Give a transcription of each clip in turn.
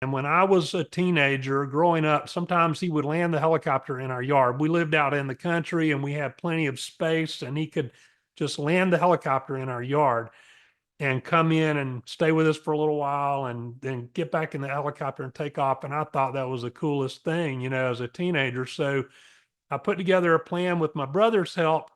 And when I was a teenager growing up, sometimes he would land the helicopter in our yard. We lived out in the country and we had plenty of space, and he could just land the helicopter in our yard and come in and stay with us for a little while and then get back in the helicopter and take off. And I thought that was the coolest thing, as a teenager. So I put together a plan with my brother's help,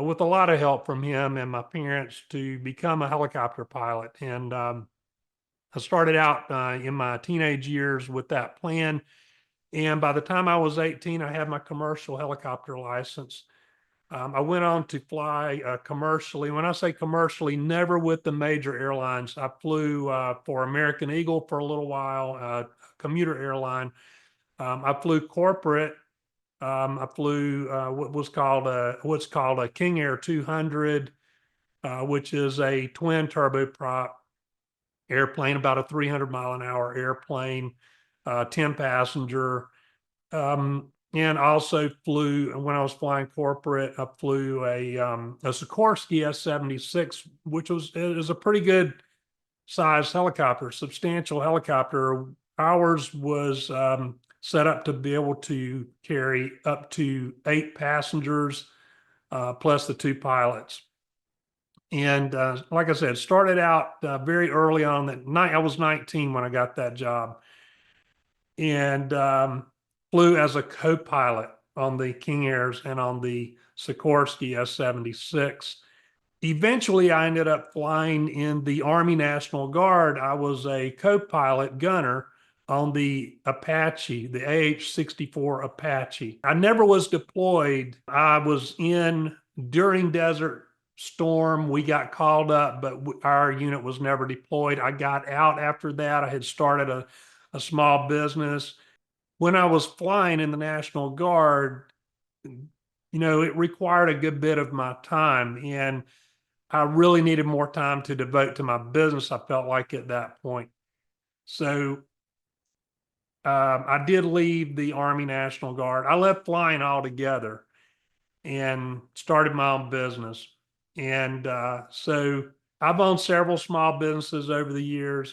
with a lot of help from him and my parents, to become a helicopter pilot. And I started out in my teenage years with that plan. And by the time I was 18, I had my commercial helicopter license. I went on to fly commercially. When I say commercially, never with the major airlines. I flew for American Eagle for a little while, a commuter airline. I flew corporate. I flew what's called a King Air 200, which is a twin turboprop airplane, about a 300-mile-an-hour airplane, 10 passenger. And also flew, when I was flying corporate, I flew a Sikorsky S-76, which is a pretty good sized helicopter, substantial helicopter. Ours was set up to be able to carry up to 8 passengers, plus the 2 pilots. And like I said, started out very early on. That night, I was 19 when I got that job, and flew as a co-pilot on the King Airs and on the Sikorsky S-76. Eventually, I ended up flying in the Army National Guard. I was a co-pilot gunner on the Apache, the AH-64 Apache. I never was deployed. I was in during Desert Storm. We got called up, but our unit was never deployed. I got out after that. I had started a small business. When I was flying in the National Guard, it required a good bit of my time, and I really needed more time to devote to my business, I felt like, at that point. So I did leave the Army National Guard. I left flying altogether and started my own business. And so I've owned several small businesses over the years.